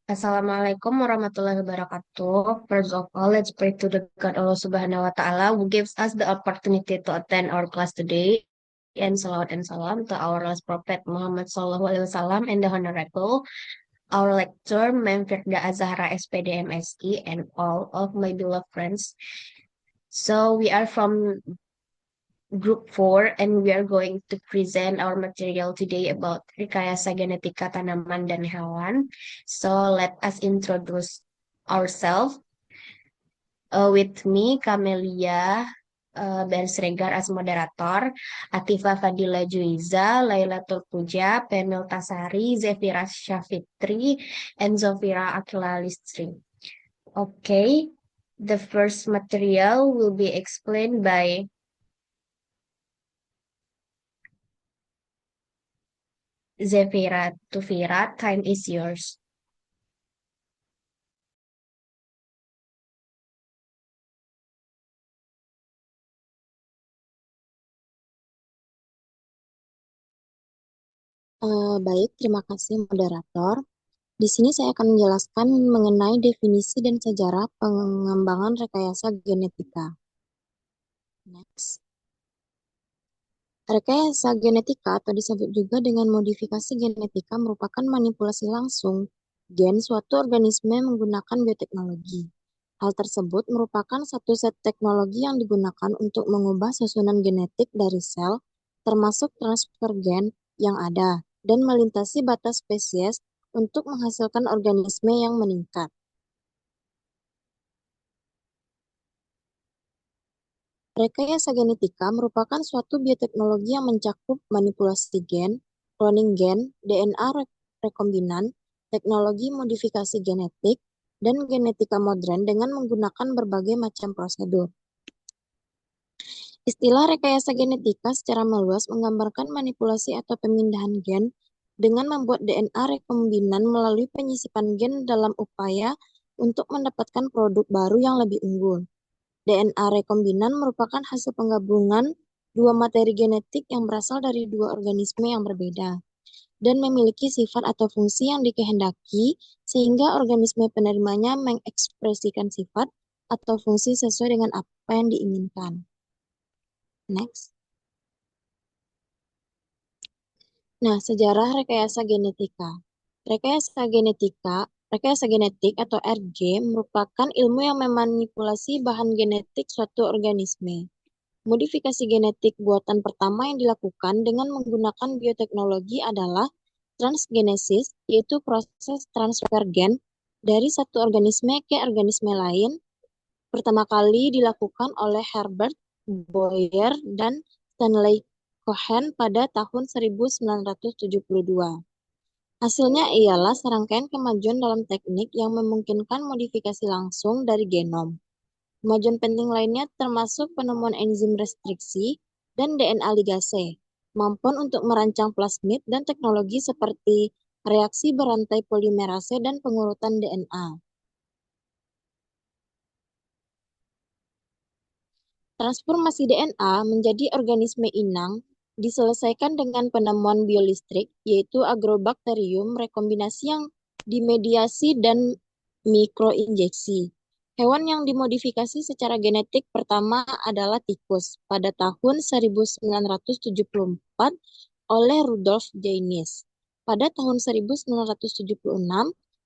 Assalamualaikum warahmatullahi wabarakatuh. First of all, let's pray to the God Allah Subhanahu wa Ta'ala who gives us the opportunity to attend our class today. And salawat and salam to our last prophet Muhammad Sallallahu Alaihi Wasallam and the honorable our lecturer Ma'am Firda Azahra SPD MSI and all of my beloved friends. So we are from Group 4 and we are going to present our material today about Rekayasa Genetika Tanaman dan Hewan. So let us introduce ourselves. With me, Camelia Bersregar as moderator, Atifa Fadila Juiza, Laila Tulpuja, Pemil Tasari, Zefira Syafitri, and Zofira Akila Listri. Okay, the first material will be explained by Zefira Tufira. Time is yours. Baik, terima kasih moderator. Di sini saya akan menjelaskan mengenai definisi dan sejarah pengembangan rekayasa genetika. Next. Rekayasa genetika atau disebut juga dengan modifikasi genetika merupakan manipulasi langsung gen suatu organisme menggunakan bioteknologi. Hal tersebut merupakan satu set teknologi yang digunakan untuk mengubah susunan genetik dari sel, termasuk transfer gen yang ada, dan melintasi batas spesies untuk menghasilkan organisme yang meningkat. Rekayasa genetika merupakan suatu bioteknologi yang mencakup manipulasi gen, cloning gen, DNA rekombinan, teknologi modifikasi genetik, dan genetika modern dengan menggunakan berbagai macam prosedur. Istilah rekayasa genetika secara meluas menggambarkan manipulasi atau pemindahan gen dengan membuat DNA rekombinan melalui penyisipan gen dalam upaya untuk mendapatkan produk baru yang lebih unggul. DNA rekombinan merupakan hasil penggabungan dua materi genetik yang berasal dari dua organisme yang berbeda dan memiliki sifat atau fungsi yang dikehendaki sehingga organisme penerimanya mengekspresikan sifat atau fungsi sesuai dengan apa yang diinginkan. Next. Nah, sejarah rekayasa genetika. Rekayasa genetika, rekayasa genetik atau RG merupakan ilmu yang memanipulasi bahan genetik suatu organisme. Modifikasi genetik buatan pertama yang dilakukan dengan menggunakan bioteknologi adalah transgenesis, yaitu proses transfer gen dari satu organisme ke organisme lain. Pertama kali dilakukan oleh Herbert Boyer dan Stanley Cohen pada tahun 1972. Hasilnya ialah serangkaian kemajuan dalam teknik yang memungkinkan modifikasi langsung dari genom. Kemajuan penting lainnya termasuk penemuan enzim restriksi dan DNA ligase, kemampuan untuk merancang plasmid dan teknologi seperti reaksi berantai polimerase dan pengurutan DNA. Transformasi DNA menjadi organisme inang diselesaikan dengan penemuan biolistrik, yaitu Agrobacterium rekombinasi yang dimediasi dan mikroinjeksi. Hewan yang dimodifikasi secara genetik pertama adalah tikus pada tahun 1974 oleh Rudolf Jaynes. Pada tahun 1976,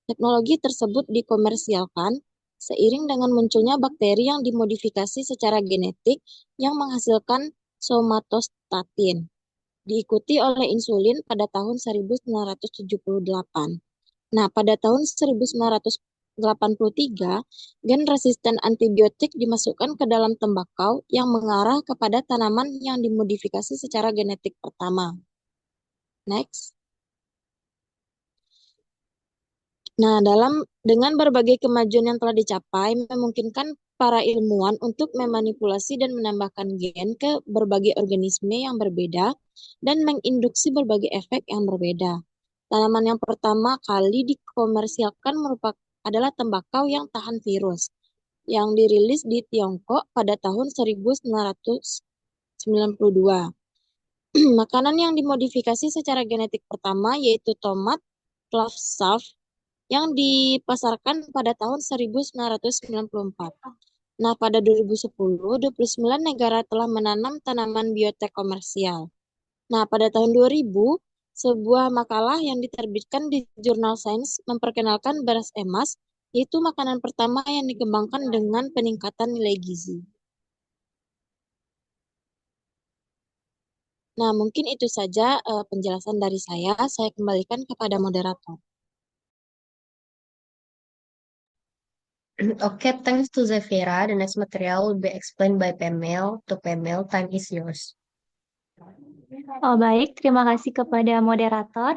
teknologi tersebut dikomersialkan seiring dengan munculnya bakteri yang dimodifikasi secara genetik yang menghasilkan somatostatin, diikuti oleh insulin pada tahun 1978. Nah, pada tahun 1983, gen resisten antibiotik dimasukkan ke dalam tembakau yang mengarah kepada tanaman yang dimodifikasi secara genetik pertama. Next. Nah, dengan berbagai kemajuan yang telah dicapai, memungkinkan para ilmuwan untuk memanipulasi dan menambahkan gen ke berbagai organisme yang berbeda dan menginduksi berbagai efek yang berbeda. Tanaman yang pertama kali dikomersialkan adalah tembakau yang tahan virus, yang dirilis di Tiongkok pada tahun 1992. Makanan yang dimodifikasi secara genetik pertama yaitu tomat, clove salve, yang dipasarkan pada tahun 1994. Nah, pada 2010, 29 negara telah menanam tanaman biotek komersial. Nah, pada tahun 2000, sebuah makalah yang diterbitkan di jurnal Science memperkenalkan beras emas, yaitu makanan pertama yang dikembangkan dengan peningkatan nilai gizi. Nah, mungkin itu saja penjelasan dari saya. Saya kembalikan kepada moderator. Okay, thanks to Zafira. The next material will be explained by Pemel. To Pemel, time is yours. Oh, baik, terima kasih kepada moderator.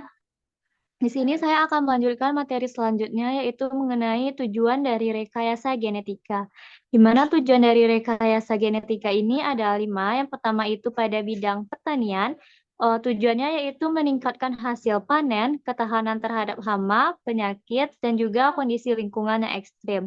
Di sini saya akan melanjutkan materi selanjutnya, yaitu mengenai tujuan dari rekayasa genetika. Di mana tujuan dari rekayasa genetika ini ada 5. Yang pertama itu pada bidang pertanian. Tujuannya yaitu meningkatkan hasil panen, ketahanan terhadap hama, penyakit, dan juga kondisi lingkungan yang ekstrim.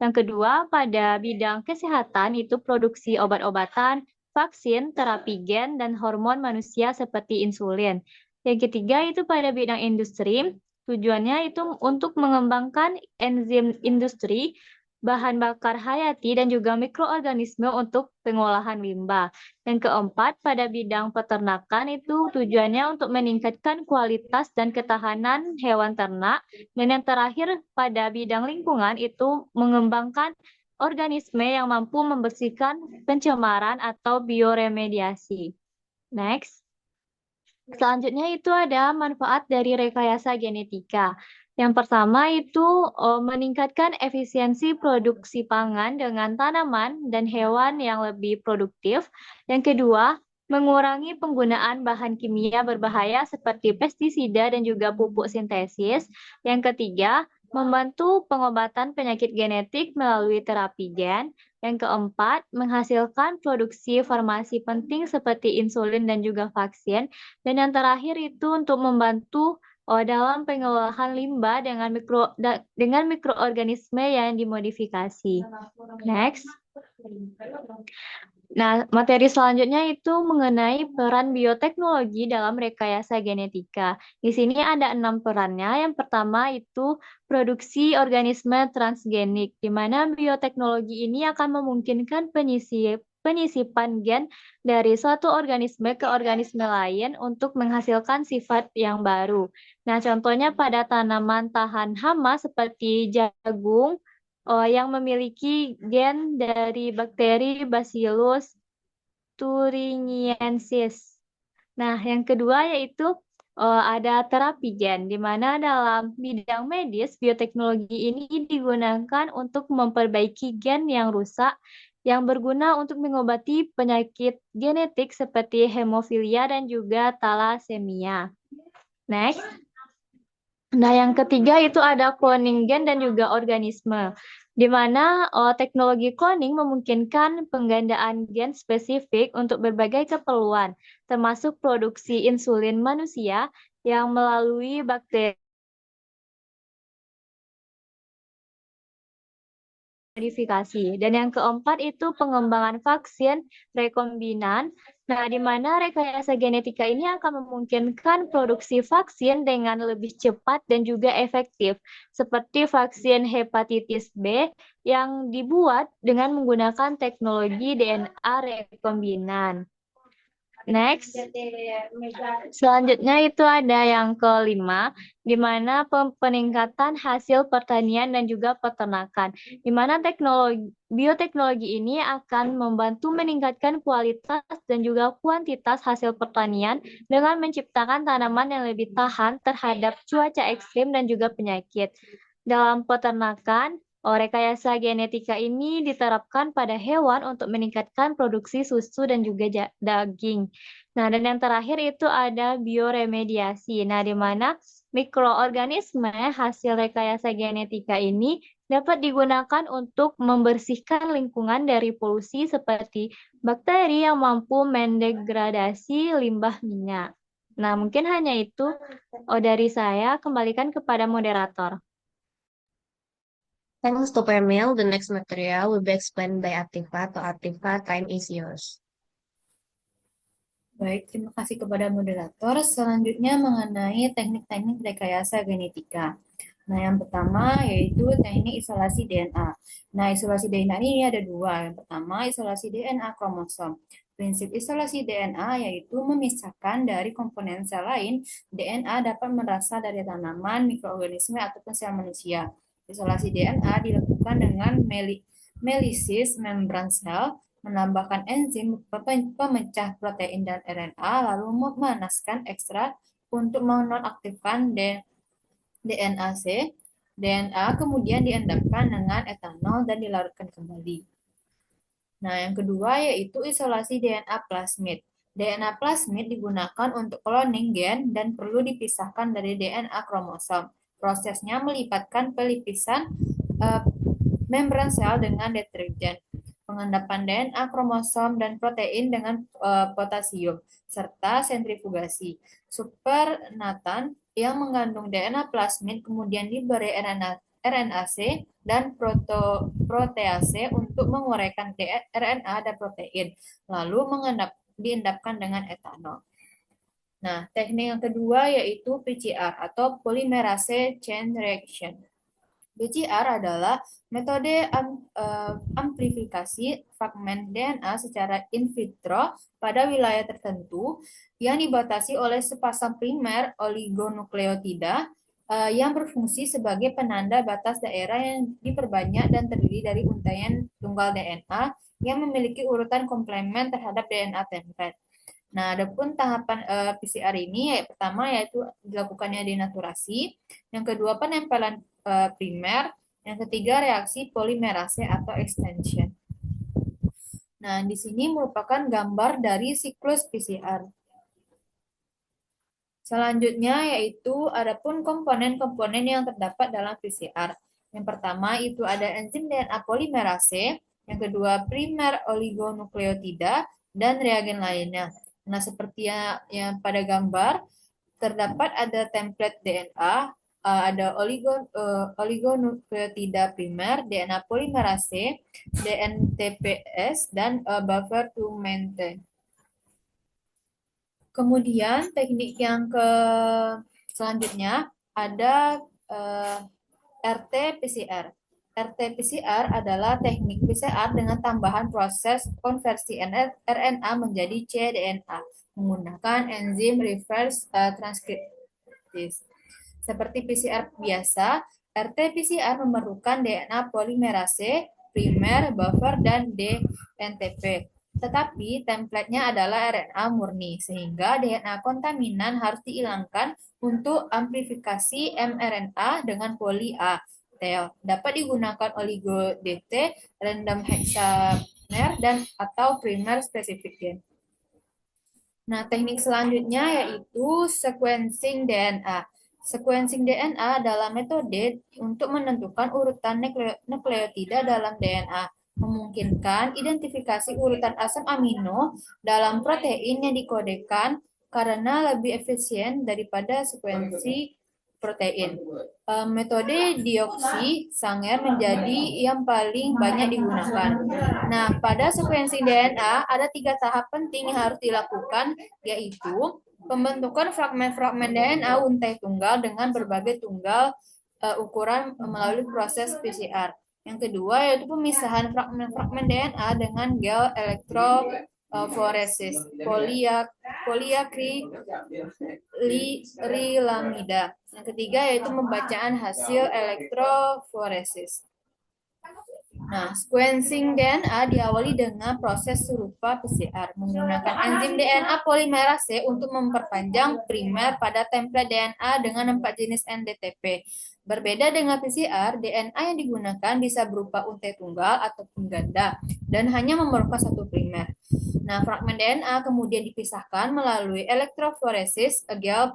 Yang kedua, pada bidang kesehatan itu produksi obat-obatan, vaksin, terapi gen, dan hormon manusia seperti insulin. Yang ketiga itu pada bidang industri, tujuannya itu untuk mengembangkan enzim industri, bahan bakar hayati, dan juga mikroorganisme untuk pengolahan limbah. Yang keempat, pada bidang peternakan itu tujuannya untuk meningkatkan kualitas dan ketahanan hewan ternak. Dan yang terakhir, pada bidang lingkungan itu mengembangkan organisme yang mampu membersihkan pencemaran atau bioremediasi. Next. Selanjutnya itu ada manfaat dari rekayasa genetika. Yang pertama itu meningkatkan efisiensi produksi pangan dengan tanaman dan hewan yang lebih produktif. Yang kedua, mengurangi penggunaan bahan kimia berbahaya seperti pestisida dan juga pupuk sintesis. Yang ketiga, membantu pengobatan penyakit genetik melalui terapi gen. Yang keempat, menghasilkan produksi farmasi penting seperti insulin dan juga vaksin. Dan yang terakhir itu untuk membantu dalam pengolahan limbah dengan mikroorganisme yang dimodifikasi. Next. Nah, materi selanjutnya itu mengenai peran bioteknologi dalam rekayasa genetika. Di sini ada 6 perannya. Yang pertama itu produksi organisme transgenik, di mana bioteknologi ini akan memungkinkan penyisipan gen dari suatu organisme ke organisme lain untuk menghasilkan sifat yang baru. Nah, contohnya pada tanaman tahan hama seperti jagung, yang memiliki gen dari bakteri Bacillus thuringiensis. Nah, yang kedua yaitu ada terapi gen, di mana dalam bidang medis, bioteknologi ini digunakan untuk memperbaiki gen yang rusak, yang berguna untuk mengobati penyakit genetik seperti hemofilia dan juga thalassemia. Next. Nah, yang ketiga itu ada cloning gen dan juga organisme, di mana teknologi cloning memungkinkan penggandaan gen spesifik untuk berbagai keperluan, termasuk produksi insulin manusia yang melalui bakteri modifikasi. Dan yang keempat itu pengembangan vaksin rekombinan. Nah, di mana rekayasa genetika ini akan memungkinkan produksi vaksin dengan lebih cepat dan juga efektif, seperti vaksin hepatitis B yang dibuat dengan menggunakan teknologi DNA rekombinan. Next. Selanjutnya itu ada yang kelima, di mana peningkatan hasil pertanian dan juga peternakan. Di mana bioteknologi ini akan membantu meningkatkan kualitas dan juga kuantitas hasil pertanian dengan menciptakan tanaman yang lebih tahan terhadap cuaca ekstrim dan juga penyakit. Dalam peternakan, rekayasa genetika ini diterapkan pada hewan untuk meningkatkan produksi susu dan juga daging. Nah, dan yang terakhir itu ada bioremediasi. Nah, di mana mikroorganisme hasil rekayasa genetika ini dapat digunakan untuk membersihkan lingkungan dari polusi seperti bakteri yang mampu mendegradasi limbah minyak. Nah, mungkin hanya itu dari saya. Kembalikan kepada moderator. Thanks to Pemel. The next material will be explained by Atifa. To Atifa, time is yours. Baik, terima kasih kepada moderator. Selanjutnya mengenai teknik-teknik rekayasa genetika. Nah, yang pertama yaitu teknik isolasi DNA. Nah, isolasi DNA ini ada dua. Yang pertama, isolasi DNA kromosom. Prinsip isolasi DNA yaitu memisahkan dari komponen sel lain. DNA dapat berasal dari tanaman, mikroorganisme, ataupun sel manusia. Isolasi DNA dilakukan dengan melisis membran sel, menambahkan enzim pemecah protein dan RNA, lalu memanaskan ekstrak untuk menonaktifkan DNAC. DNA kemudian diendapkan dengan etanol dan dilarutkan kembali. Nah, yang kedua yaitu isolasi DNA plasmid. DNA plasmid digunakan untuk cloning gen dan perlu dipisahkan dari DNA kromosom. Prosesnya melibatkan pelipisan membran sel dengan deterjen, pengendapan DNA kromosom dan protein dengan potasium, serta sentrifugasi. Supernatan yang mengandung DNA plasmid kemudian diberi RNA-C dan protease untuk menguraikan RNA dan protein, lalu diendapkan dengan etanol. Nah, teknik yang kedua yaitu PCR atau polymerase chain reaction. PCR adalah metode amplifikasi fragmen DNA secara in vitro pada wilayah tertentu yang dibatasi oleh sepasang primer oligonukleotida yang berfungsi sebagai penanda batas daerah yang diperbanyak dan terdiri dari untaian tunggal DNA yang memiliki urutan komplement terhadap DNA template. Nah, adapun tahapan PCR ini pertama yaitu dilakukannya denaturasi, yang kedua penempelan primer, yang ketiga reaksi polimerase atau extension. Nah, di sini merupakan gambar dari siklus PCR. Selanjutnya yaitu adapun komponen-komponen yang terdapat dalam PCR. Yang pertama itu ada enzim DNA polimerase, yang kedua primer oligonukleotida, dan reagen lainnya. Nah, seperti yang pada gambar, terdapat ada template DNA, ada oligonukleotida primer, DNA polimerase, DNTPS, dan buffer to maintain. Kemudian teknik yang selanjutnya ada RT-PCR. RT-PCR adalah teknik PCR dengan tambahan proses konversi RNA menjadi cDNA menggunakan enzim reverse transcriptase. Seperti PCR biasa, RT-PCR memerlukan DNA polimerase, primer, buffer, dan DNTP. Tetapi template-nya adalah RNA murni, sehingga DNA kontaminan harus dihilangkan untuk amplifikasi mRNA dengan poli A. Dapat digunakan oligo-DT, random hexamer, dan atau primer spesifik gen. Nah, teknik selanjutnya yaitu sequencing DNA. Sequencing DNA adalah metode untuk menentukan urutan nukleotida dalam DNA, memungkinkan identifikasi urutan asam amino dalam protein yang dikodekan karena lebih efisien daripada sekuensi protein. Metode dioksi Sanger menjadi yang paling banyak digunakan. Nah, pada sequencing DNA ada 3 tahap penting yang harus dilakukan, yaitu pembentukan fragmen-fragmen DNA untai tunggal dengan berbagai tunggal ukuran melalui proses PCR. Yang kedua yaitu pemisahan fragmen-fragmen DNA dengan gel elektroforesis poliakrilamida. Yang ketiga yaitu pembacaan hasil elektroforesis. Nah, sequencing DNA diawali dengan proses serupa PCR menggunakan enzim DNA polimerase untuk memperpanjang primer pada template DNA dengan 4 jenis NDTP. Berbeda dengan PCR, DNA yang digunakan bisa berupa untai tunggal ataupun ganda dan hanya memerlukan 1 primer. Nah, fragmen DNA kemudian dipisahkan melalui elektroforesis gel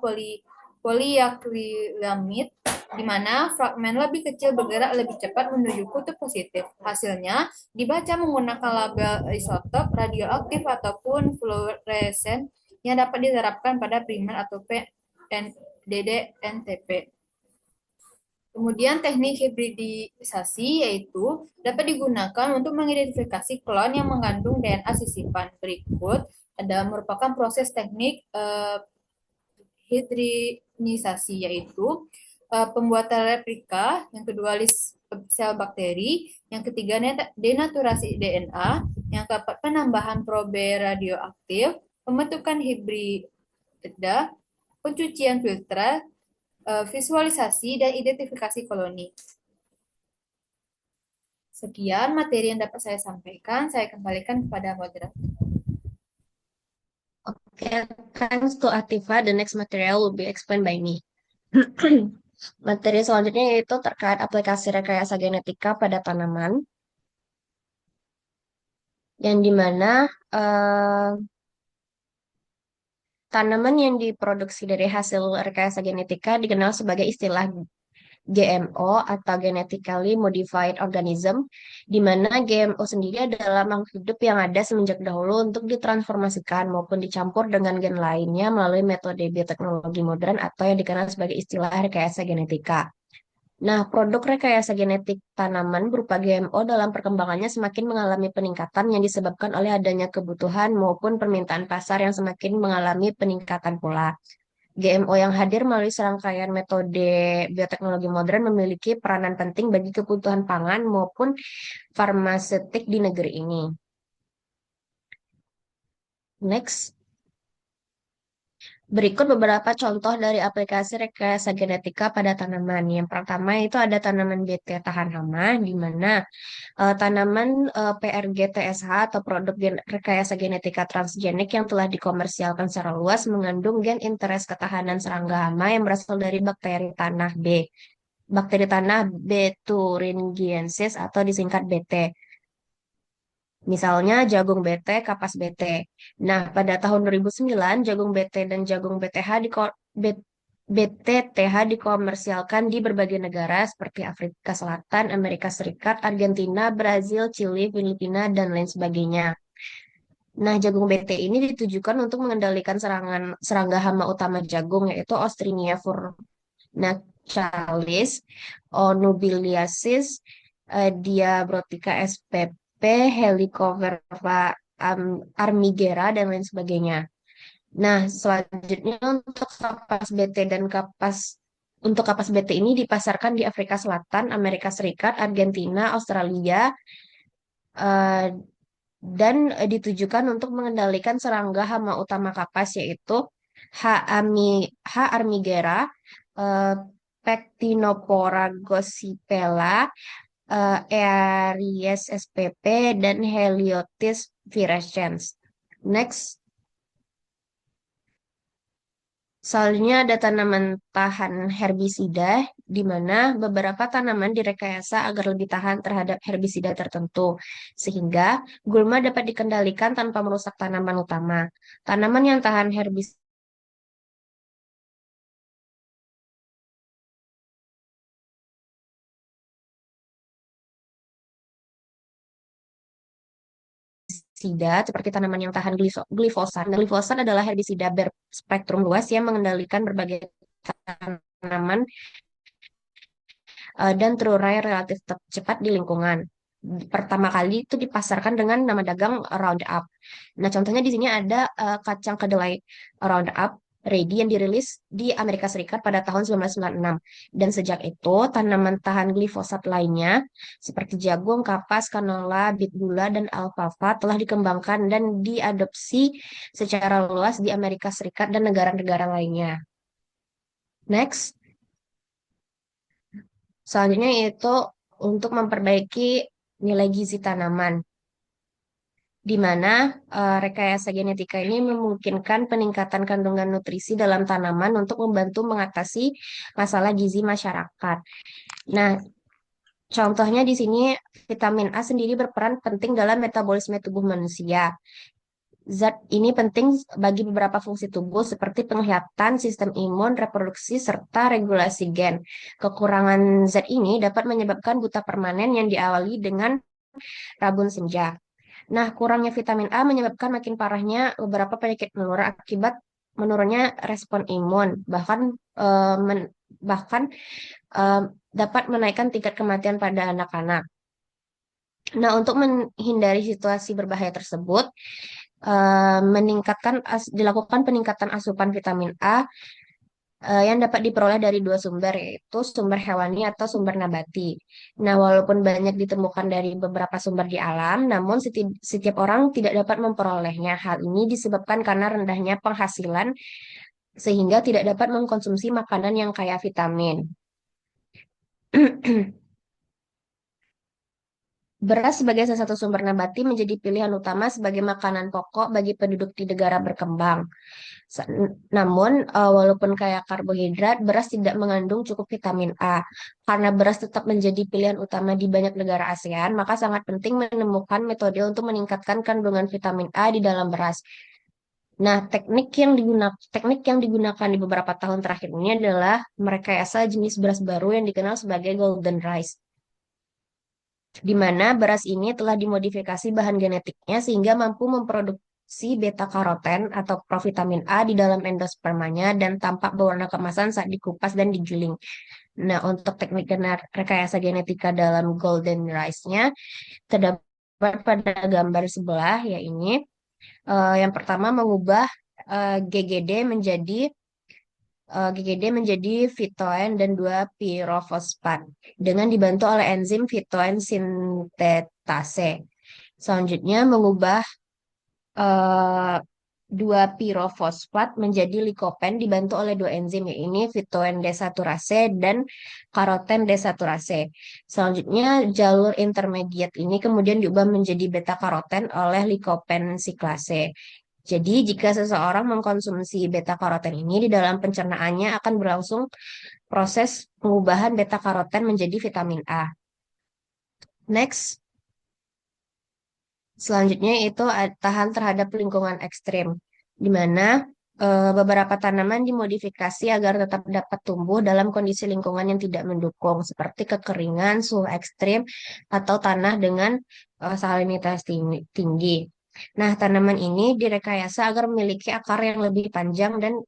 poliakrilamid, di mana fragmen lebih kecil bergerak lebih cepat menuju kutub positif. Hasilnya dibaca menggunakan label isotop radioaktif ataupun fluoresen yang dapat diterapkan pada primer atau DDNTP. Kemudian teknik hibridisasi yaitu dapat digunakan untuk mengidentifikasi klon yang mengandung DNA sisipan. Berikut ada merupakan proses teknik hibridisasi yaitu pembuatan replika, yang kedua list sel bakteri, yang ketiga denaturasi DNA, yang keempat penambahan probe radioaktif, pembentukan hibrida, pencucian filter, visualisasi, dan identifikasi koloni. Sekian materi yang dapat saya sampaikan. Saya kembalikan kepada moderator. Okay, thanks to Atifa. The next material will be explained by me. Materi selanjutnya yaitu terkait aplikasi rekayasa genetika pada tanaman, yang dimana tanaman yang diproduksi dari hasil rekayasa genetika dikenal sebagai istilah GMO atau Genetically Modified Organism, di mana GMO sendiri adalah makhluk hidup yang ada semenjak dahulu untuk ditransformasikan maupun dicampur dengan gen lainnya melalui metode bioteknologi modern atau yang dikenal sebagai istilah rekayasa genetika. Nah, produk rekayasa genetik tanaman berupa GMO dalam perkembangannya semakin mengalami peningkatan yang disebabkan oleh adanya kebutuhan maupun permintaan pasar yang semakin mengalami peningkatan pula. GMO yang hadir melalui serangkaian metode bioteknologi modern memiliki peranan penting bagi kebutuhan pangan maupun farmaseutik di negeri ini. Next. Berikut beberapa contoh dari aplikasi rekayasa genetika pada tanaman. Yang pertama itu ada tanaman BT tahan hama, di mana tanaman PRGTSH atau produk rekayasa genetika transgenik yang telah dikomersialkan secara luas mengandung gen interest ketahanan serangga hama yang berasal dari bakteri tanah B. Bakteri tanah B. thuringiensis atau disingkat BT. Misalnya jagung BT, kapas BT. Nah, pada tahun 2009, jagung BT dan jagung BTTH dikomersialkan di berbagai negara seperti Afrika Selatan, Amerika Serikat, Argentina, Brazil, Chili, Filipina, dan lain sebagainya. Nah, jagung BT ini ditujukan untuk mengendalikan serangga hama utama jagung, yaitu Ostrinia furnachalis, Onubiliasis, Diabrotica spp, Helicoverpa armigera, dan lain sebagainya. Nah, selanjutnya untuk kapas BT ini dipasarkan di Afrika Selatan, Amerika Serikat, Argentina, Australia, dan ditujukan untuk mengendalikan serangga hama utama kapas yaitu H. armigera, Pectinopora gossipella, Aeries spp, dan Heliotis virescens. Next. Selanjutnya ada tanaman tahan herbisida, di mana beberapa tanaman direkayasa agar lebih tahan terhadap herbisida tertentu, sehingga gulma dapat dikendalikan tanpa merusak tanaman utama. Tanaman yang tahan herbisida seperti tanaman yang tahan glifosat. Glifosat adalah herbisida berspektrum luas yang mengendalikan berbagai tanaman dan terurai relatif cepat di lingkungan. Pertama kali itu dipasarkan dengan nama dagang Roundup. Nah, contohnya di sini ada kacang kedelai Roundup Ready yang dirilis di Amerika Serikat pada tahun 1996. Dan sejak itu, tanaman tahan glifosat lainnya seperti jagung, kapas, canola, bit gula, dan alfalfa telah dikembangkan dan diadopsi secara luas di Amerika Serikat dan negara-negara lainnya. Next. Selanjutnya yaitu untuk memperbaiki nilai gizi tanaman, di mana rekayasa genetika ini memungkinkan peningkatan kandungan nutrisi dalam tanaman untuk membantu mengatasi masalah gizi masyarakat. Nah, contohnya di sini vitamin A sendiri berperan penting dalam metabolisme tubuh manusia. Zat ini penting bagi beberapa fungsi tubuh seperti penglihatan, sistem imun, reproduksi, serta regulasi gen. Kekurangan zat ini dapat menyebabkan buta permanen yang diawali dengan rabun senja. Nah, kurangnya vitamin A menyebabkan makin parahnya beberapa penyakit menular akibat menurunnya respon imun, bahkan dapat menaikkan tingkat kematian pada anak-anak. Nah, untuk menghindari situasi berbahaya tersebut, dilakukan peningkatan asupan vitamin A yang dapat diperoleh dari dua sumber, yaitu sumber hewani atau sumber nabati. Nah, walaupun banyak ditemukan dari beberapa sumber di alam, namun setiap orang tidak dapat memperolehnya. Hal ini disebabkan karena rendahnya penghasilan sehingga tidak dapat mengkonsumsi makanan yang kaya vitamin. Beras sebagai salah satu sumber nabati menjadi pilihan utama sebagai makanan pokok bagi penduduk di negara berkembang. Namun, walaupun kaya karbohidrat, beras tidak mengandung cukup vitamin A. Karena beras tetap menjadi pilihan utama di banyak negara ASEAN, maka sangat penting menemukan metode untuk meningkatkan kandungan vitamin A di dalam beras. Nah, teknik yang digunakan di beberapa tahun terakhir ini adalah merekayasa jenis beras baru yang dikenal sebagai golden rice, di mana beras ini telah dimodifikasi bahan genetiknya sehingga mampu memproduksi beta-karoten atau provitamin A di dalam endospermanya dan tampak berwarna kemasan saat dikupas dan digiling. Nah, untuk teknik rekayasa genetika dalam golden rice-nya terdapat pada gambar sebelah, ya ini. Yang pertama mengubah GGD menjadi fitoen dan 2 pirofosfat dengan dibantu oleh enzim fitoen sintetase. Selanjutnya mengubah eh, 2 pirofosfat menjadi likopen dibantu oleh dua enzim, yaitu fitoen desaturase dan karoten desaturase. Selanjutnya jalur intermediat ini kemudian diubah menjadi beta karoten oleh likopen siklase. Jadi, jika seseorang mengkonsumsi beta karoten ini di dalam pencernaannya akan berlangsung proses pengubahan beta karoten menjadi vitamin A. Next, selanjutnya itu tahan terhadap lingkungan ekstrim, di mana beberapa tanaman dimodifikasi agar tetap dapat tumbuh dalam kondisi lingkungan yang tidak mendukung, seperti kekeringan, suhu ekstrim, atau tanah dengan salinitas tinggi. Nah, tanaman ini direkayasa agar memiliki akar yang lebih panjang dan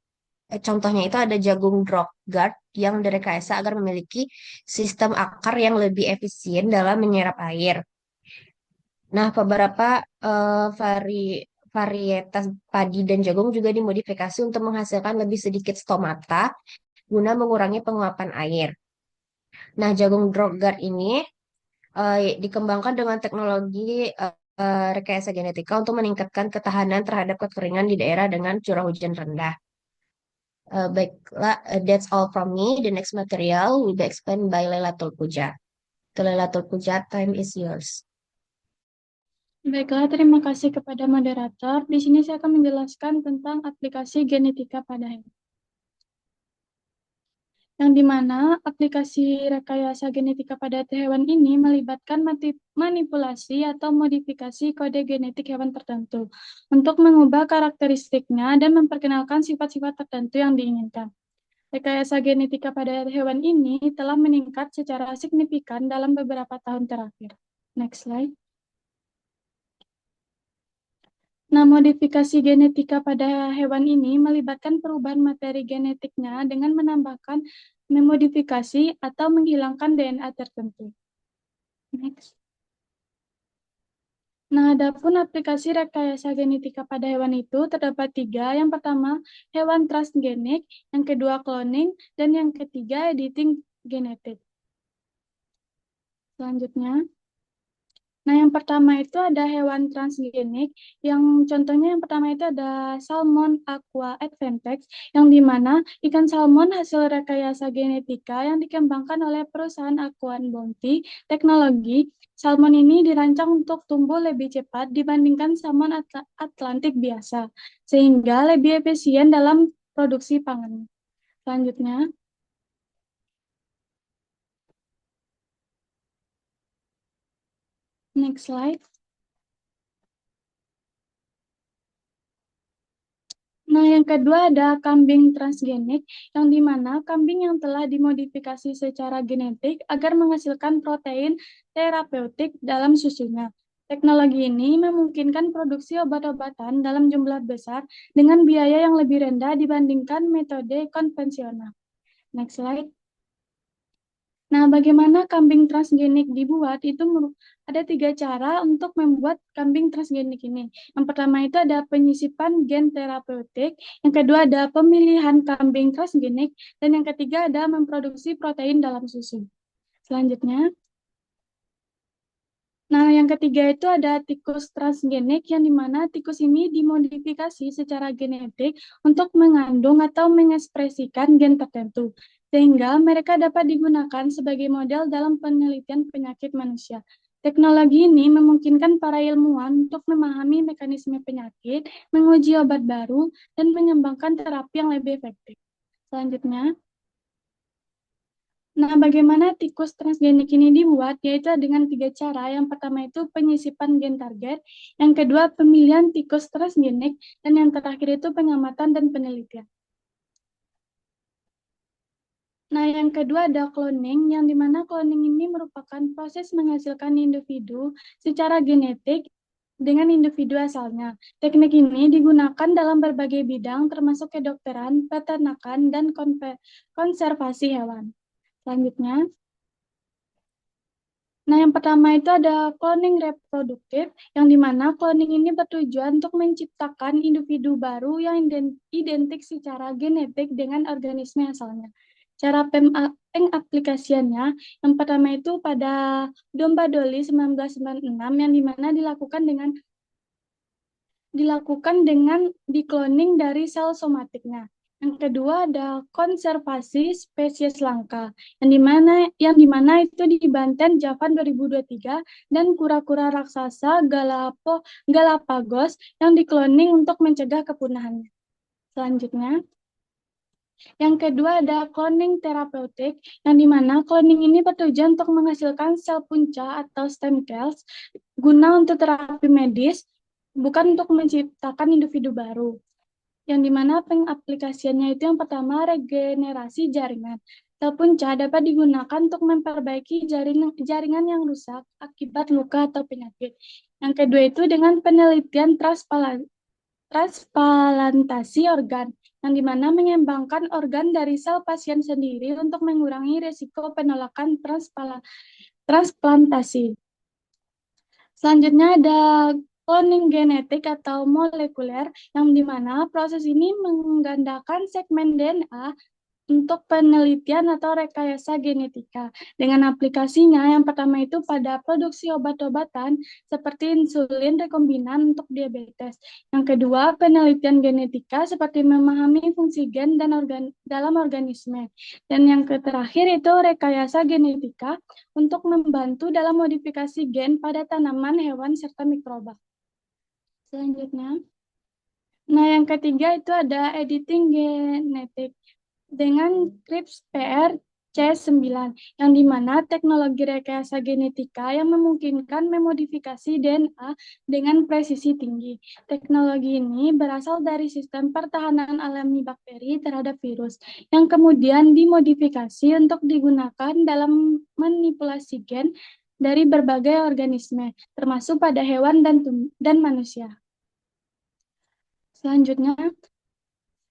contohnya itu ada jagung Drogard yang direkayasa agar memiliki sistem akar yang lebih efisien dalam menyerap air. Nah, beberapa varietas padi dan jagung juga dimodifikasi untuk menghasilkan lebih sedikit stomata guna mengurangi penguapan air. Nah, jagung Drogard ini dikembangkan dengan teknologi rekayasa genetika untuk meningkatkan ketahanan terhadap kekeringan di daerah dengan curah hujan rendah. Baiklah, that's all from me. The next material will be explained by Lailatul Puja. The Lailatul Puja, time is yours. Baiklah, terima kasih kepada moderator. Di sini saya akan menjelaskan tentang aplikasi genetika pada hewan. Yang dimana aplikasi rekayasa genetika pada hewan ini melibatkan manipulasi atau modifikasi kode genetik hewan tertentu untuk mengubah karakteristiknya dan memperkenalkan sifat-sifat tertentu yang diinginkan. Rekayasa genetika pada hewan ini telah meningkat secara signifikan dalam beberapa tahun terakhir. Next slide. Nah, modifikasi genetika pada hewan ini melibatkan perubahan materi genetiknya dengan menambahkan, memodifikasi, atau menghilangkan DNA tertentu. Next. Nah, adapun aplikasi rekayasa genetika pada hewan itu terdapat 3. Yang pertama, hewan transgenik, yang kedua cloning, dan yang ketiga editing genetik. Selanjutnya, nah, yang pertama itu ada hewan transgenik, yang contohnya yang pertama itu ada Salmon Aqua Advantage, yang dimana ikan salmon hasil rekayasa genetika yang dikembangkan oleh perusahaan Aquan Bounty Teknologi. Salmon ini dirancang untuk tumbuh lebih cepat dibandingkan salmon Atlantik biasa, sehingga lebih efisien dalam produksi pangan. Selanjutnya, next slide. Nah, yang kedua ada kambing transgenik, yang dimana kambing yang telah dimodifikasi secara genetik agar menghasilkan protein terapeutik dalam susunya. Teknologi ini memungkinkan produksi obat-obatan dalam jumlah besar dengan biaya yang lebih rendah dibandingkan metode konvensional. Next slide. Nah, bagaimana kambing transgenik dibuat? Ada 3 cara untuk membuat kambing transgenik ini. Yang pertama itu ada penyisipan gen terapeutik, yang kedua ada pemilihan kambing transgenik, dan yang ketiga ada memproduksi protein dalam susu. Selanjutnya, nah, yang ketiga itu ada tikus transgenik, yang dimana tikus ini dimodifikasi secara genetik untuk mengandung atau mengekspresikan gen tertentu, sehingga mereka dapat digunakan sebagai model dalam penelitian penyakit manusia. Teknologi ini memungkinkan para ilmuwan untuk memahami mekanisme penyakit, menguji obat baru, dan mengembangkan terapi yang lebih efektif. Selanjutnya, nah, bagaimana tikus transgenik ini dibuat? Yaitu dengan 3 cara. Yang pertama itu penyisipan gen target, yang kedua pemilihan tikus transgenik, dan yang terakhir itu pengamatan dan penelitian. Nah, yang kedua ada cloning, yang dimana cloning ini merupakan proses menghasilkan individu secara genetik dengan individu asalnya. Teknik ini digunakan dalam berbagai bidang, termasuk kedokteran, peternakan, dan konservasi hewan. Selanjutnya, nah, yang pertama itu ada cloning reproduktif, yang dimana cloning ini bertujuan untuk menciptakan individu baru yang identik secara genetik dengan organisme asalnya. Cara pengaplikasiannya, yang pertama itu pada domba Dolly 1996, yang dimana dilakukan dengan dikloning dari sel somatiknya. Yang kedua ada konservasi spesies langka, yang dimana itu di Banten Javan 2023 dan kura-kura raksasa Galapagos yang dikloning untuk mencegah kepunahannya. Selanjutnya, yang kedua ada cloning terapeutik, yang dimana cloning ini bertujuan untuk menghasilkan sel punca atau stem cells guna untuk terapi medis, bukan untuk menciptakan individu baru. Yang dimana pengaplikasiannya itu yang pertama regenerasi jaringan. Sel punca dapat digunakan untuk memperbaiki jaringan yang rusak akibat luka atau penyakit. Yang kedua itu dengan penelitian transplantasi organ, yang dimana mengembangkan organ dari sel pasien sendiri untuk mengurangi risiko penolakan transplantasi. Selanjutnya ada cloning genetik atau molekuler, yang dimana proses ini menggandakan segmen DNA untuk penelitian atau rekayasa genetika. Dengan aplikasinya, yang pertama itu pada produksi obat-obatan seperti insulin rekombinan untuk diabetes. Yang kedua, penelitian genetika seperti memahami fungsi gen dan dalam organisme. Dan yang terakhir itu rekayasa genetika untuk membantu dalam modifikasi gen pada tanaman, hewan, serta mikroba. Selanjutnya, nah yang ketiga itu ada editing genetik dengan CRISPR C9, yang dimana teknologi rekayasa genetika yang memungkinkan memodifikasi DNA dengan presisi tinggi. Teknologi ini berasal dari sistem pertahanan alami bakteri terhadap virus, yang kemudian dimodifikasi untuk digunakan dalam manipulasi gen dari berbagai organisme, termasuk pada hewan dan manusia. Selanjutnya,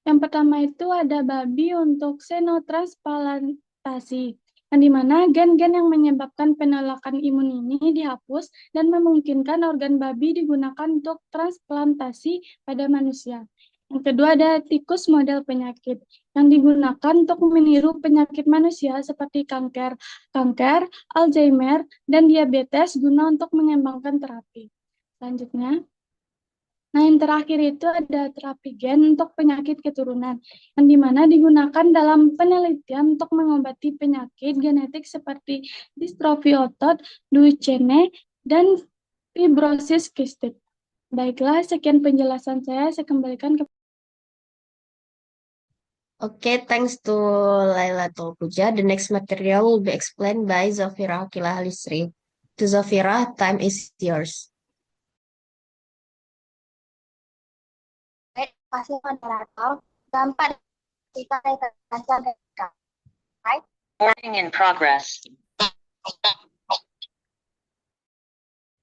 yang pertama itu ada babi untuk xenotransplantasi, yang dimana gen-gen yang menyebabkan penolakan imun ini dihapus dan memungkinkan organ babi digunakan untuk transplantasi pada manusia. Yang kedua ada tikus model penyakit, yang digunakan untuk meniru penyakit manusia seperti kanker, Alzheimer, dan diabetes guna untuk mengembangkan terapi. Selanjutnya, nah, yang terakhir itu ada terapi gen untuk penyakit keturunan, yang dimana digunakan dalam penelitian untuk mengobati penyakit genetik seperti distrofi otot, Duchenne, dan fibrosis kistik. Baiklah, sekian penjelasan saya kembalikan ke... Okay, thanks to Laila Tolpuja. The next material will be explained by Zafira Hakila Halisri. To Zafira, time is yours. Baik, terima kasih moderator. Dampak kita Recording in progress.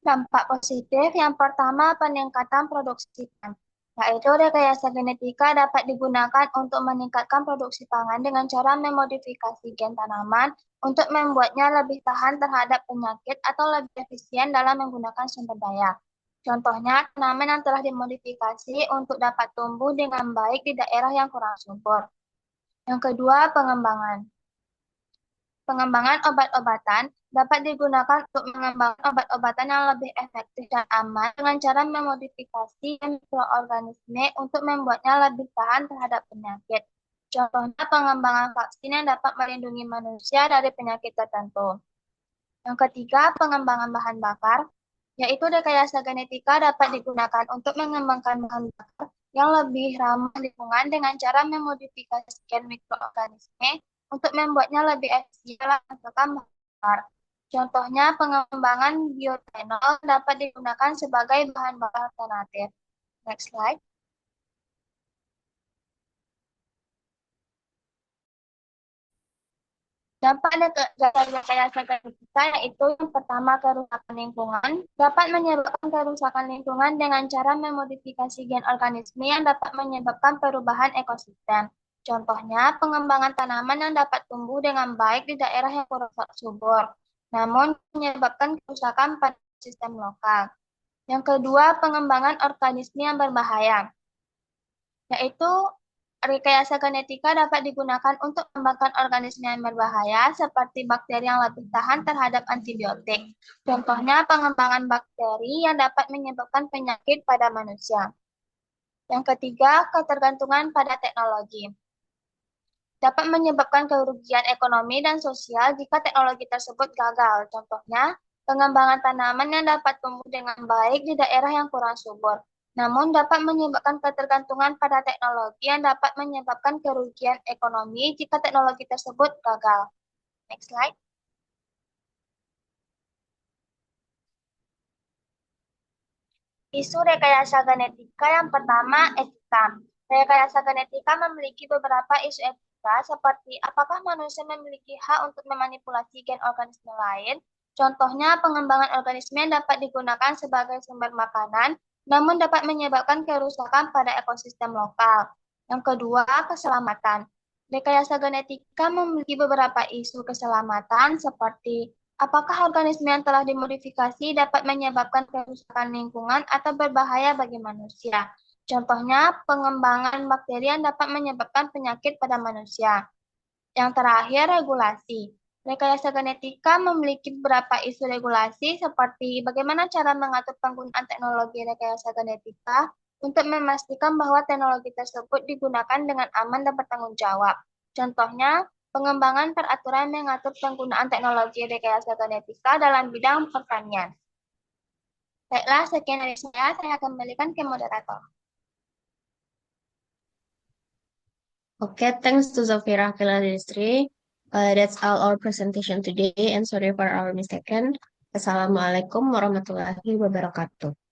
dampak positif yang pertama peningkatan produksi ikan. yaitu rekayasa genetika dapat digunakan untuk meningkatkan produksi pangan dengan cara memodifikasi gen tanaman untuk membuatnya lebih tahan terhadap penyakit atau lebih efisien dalam menggunakan sumber daya. Contohnya, tanaman yang telah dimodifikasi untuk dapat tumbuh dengan baik di daerah yang kurang subur. Yang kedua, pengembangan. Pengembangan obat-obatan dapat digunakan untuk mengembangkan obat-obatan yang lebih efektif dan aman dengan cara memodifikasi mikroorganisme untuk membuatnya lebih tahan terhadap penyakit. Contohnya pengembangan vaksin yang dapat melindungi manusia dari penyakit tertentu. Yang ketiga, pengembangan bahan bakar, yaitu rekayasa genetika dapat digunakan untuk mengembangkan bahan bakar yang lebih ramah lingkungan dengan cara memodifikasi gen mikroorganisme untuk membuatnya lebih efisien dalam menghasilkan bahan bakar. Contohnya, pengembangan bioetanol dapat digunakan sebagai bahan bakar alternatif. Next slide. Dampak rekayasa genetika yaitu yang pertama kerusakan lingkungan dapat menyebabkan kerusakan lingkungan dengan cara memodifikasi gen organisme yang dapat menyebabkan perubahan ekosistem. Contohnya, pengembangan tanaman yang dapat tumbuh dengan baik di daerah yang kurang subur, namun menyebabkan kerusakan pada sistem lokal. Yang kedua, pengembangan organisme yang berbahaya, yaitu rekayasa genetika dapat digunakan untuk mengembangkan organisme yang berbahaya seperti bakteri yang lebih tahan terhadap antibiotik. Contohnya pengembangan bakteri yang dapat menyebabkan penyakit pada manusia. Yang ketiga, ketergantungan pada teknologi. Dapat menyebabkan kerugian ekonomi dan sosial jika teknologi tersebut gagal. Contohnya, pengembangan tanaman yang dapat tumbuh dengan baik di daerah yang kurang subur, namun dapat menyebabkan ketergantungan pada teknologi yang dapat menyebabkan kerugian ekonomi jika teknologi tersebut gagal. Next slide. Isu rekayasa genetika yang pertama, etika. Rekayasa genetika memiliki beberapa isu etika seperti apakah manusia memiliki hak untuk memanipulasi gen organisme lain. Contohnya, pengembangan organisme yang dapat digunakan sebagai sumber makanan, namun dapat menyebabkan kerusakan pada ekosistem lokal. Yang kedua, keselamatan. Rekayasa genetika memiliki beberapa isu keselamatan seperti apakah organisme yang telah dimodifikasi dapat menyebabkan kerusakan lingkungan atau berbahaya bagi manusia. Contohnya, pengembangan bakteri yang dapat menyebabkan penyakit pada manusia. Yang terakhir, regulasi. Rekayasa genetika memiliki beberapa isu regulasi seperti bagaimana cara mengatur penggunaan teknologi rekayasa genetika untuk memastikan bahwa teknologi tersebut digunakan dengan aman dan bertanggung jawab. Contohnya, pengembangan peraturan mengatur penggunaan teknologi rekayasa genetika dalam bidang pertanian. Baiklah, sekian dari saya kembalikan ke moderator. Okay, thanks to Zafira Filadistri. That's all our presentation today, and sorry for our mistaken. Assalamualaikum warahmatullahi wabarakatuh.